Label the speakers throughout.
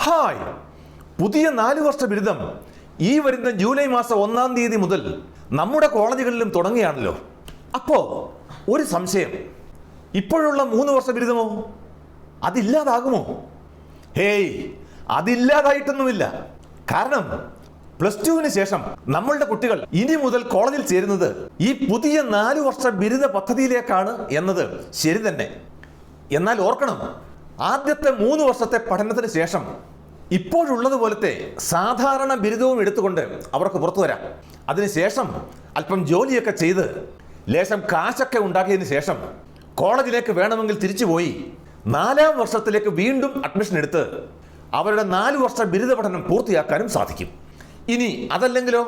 Speaker 1: Hi, പുതിയ 4 വർഷ ബിരുദം ഈ വരുന്ന ജൂലൈ മാസം 1-ാം തീയതി മുതൽ നമ്മുടെ കോളേജുകളിലും തുടങ്ങുകയാണല്ലോ. അപ്പോൾ ഒരു സംശയം, ഇപ്പോഴുള്ള 3 വർഷ ബിരുദമോ അതില്ലാതാകുമോ? ഹേയ്, അതില്ലാതായിട്ടൊന്നുമില്ല. കാരണം +2-ന് ശേഷം നമ്മളുടെ കുട്ടികൾ ഇനി മുതൽ കോളേജിൽ ചേരുന്നത് ഈ പുതിയ 4 വർഷ ബിരുദ പദ്ധതിയിലേക്കാണ് എന്നത് ശരി തന്നെ. എന്നാൽ ഓർക്കണം, ആദ്യത്തെ 3 വർഷത്തെ പഠനത്തിന് ശേഷം ഇപ്പോഴുള്ളതുപോലത്തെ സാധാരണ ബിരുദവും എടുത്തുകൊണ്ട് അവർക്ക് പുറത്തു വരാം. അതിനുശേഷം അല്പം ജോലിയൊക്കെ ചെയ്ത് ലേശം കാശൊക്കെ ഉണ്ടാക്കിയതിന് ശേഷം കോളേജിലേക്ക് വേണമെങ്കിൽ തിരിച്ചുപോയി 4-ാം വർഷത്തിലേക്ക് വീണ്ടും അഡ്മിഷൻ എടുത്ത് അവരുടെ 4 വർഷ ബിരുദ പഠനം പൂർത്തിയാക്കാനും സാധിക്കും. ഇനി അതല്ലെങ്കിലോ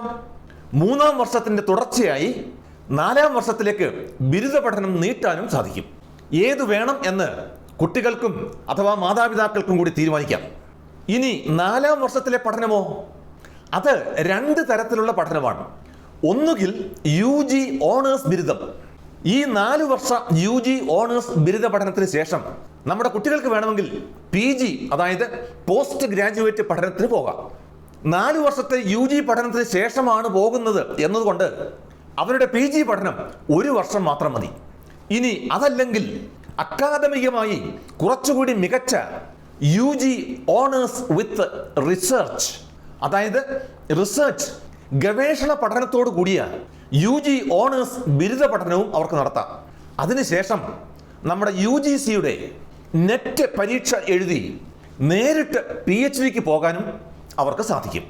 Speaker 1: 3-ാം വർഷത്തിൻ്റെ തുടർച്ചയായി 4-ാം വർഷത്തിലേക്ക് ബിരുദ പഠനം നീട്ടാനും സാധിക്കും. ഏതു വേണം എന്ന് കുട്ടികൾക്കും അഥവാ മാതാപിതാക്കൾക്കും കൂടി തീരുമാനിക്കാം. ഇനി 4-ാം വർഷത്തിലെ പഠനമോ? അത് 2 തരത്തിലുള്ള പഠനമാണ്. ഒന്നുകിൽ UG ഓണേഴ്സ് ബിരുദം. ഈ 4 വർഷ UG ഓണേഴ്സ് ബിരുദ പഠനത്തിന് ശേഷം നമ്മുടെ കുട്ടികൾക്ക് വേണമെങ്കിൽ PG അതായത് പോസ്റ്റ് ഗ്രാജുവേറ്റ് പഠനത്തിന് പോകാം. 4 വർഷത്തെ UG പഠനത്തിന് ശേഷമാണ് പോകുന്നത് എന്നതുകൊണ്ട് അവരുടെ PG പഠനം 1 വർഷം മാത്രം മതി. ഇനി അതല്ലെങ്കിൽ അക്കാദമികമായി കുറച്ചുകൂടി മികച്ച UG ഓണേഴ്സ് വിത്ത് റിസർച്ച്, അതായത് റിസർച്ച് ഗവേഷണ പഠനത്തോടു കൂടിയ UG ഓണേഴ്സ് ബിരുദ പഠനവും അവർക്ക് നടത്താം. അതിനുശേഷം നമ്മുടെ UGCയുടെ നെറ്റ് പരീക്ഷ എഴുതി നേരിട്ട് PhDക്ക് പോകാനും അവർക്ക് സാധിക്കും.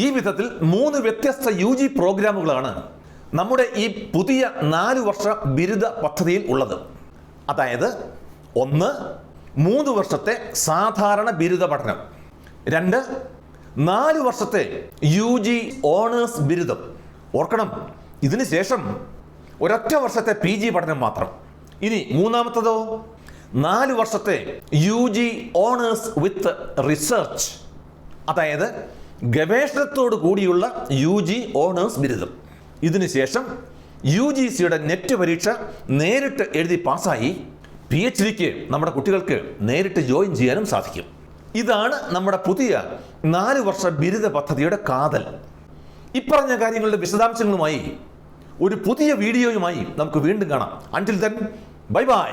Speaker 1: ഈ വിധത്തിൽ 3 വ്യത്യസ്ത UG പ്രോഗ്രാമുകളാണ് നമ്മുടെ ഈ പുതിയ 4 വർഷ ബിരുദ പദ്ധതിയിൽ ഉള്ളത്. അതായത് 1, 3 വർഷത്തെ സാധാരണ ബിരുദ പഠനം. 2, 4 വർഷത്തെ UG ഓണേഴ്സ് ബിരുദം. ഓർക്കണം, ഇതിനു ശേഷം ഒരൊറ്റ വർഷത്തെ PG പഠനം മാത്രം. ഇനി 3-ാമത്തതോ 4 വർഷത്തെ UG ഓണേഴ്സ് വിത്ത് റിസർച്ച്, അതായത് ഗവേഷണത്തോടു കൂടിയുള്ള UG ഓണേഴ്സ് ബിരുദം. ഇതിനുശേഷം UGCയുടെ നെറ്റ് പരീക്ഷ നേരിട്ട് എഴുതി പാസ്സായി PhDക്ക് നമ്മുടെ കുട്ടികൾക്ക് നേരിട്ട് ജോയിൻ ചെയ്യാനും സാധിക്കും. ഇതാണ് നമ്മുടെ പുതിയ 4 വർഷ ബിരുദ പദ്ധതിയുടെ കാതൽ. ഇപ്പറഞ്ഞ കാര്യങ്ങളുടെ വിശദാംശങ്ങളുമായി ഒരു പുതിയ വീഡിയോയുമായി നമുക്ക് വീണ്ടും കാണാം. Until then, bye bye.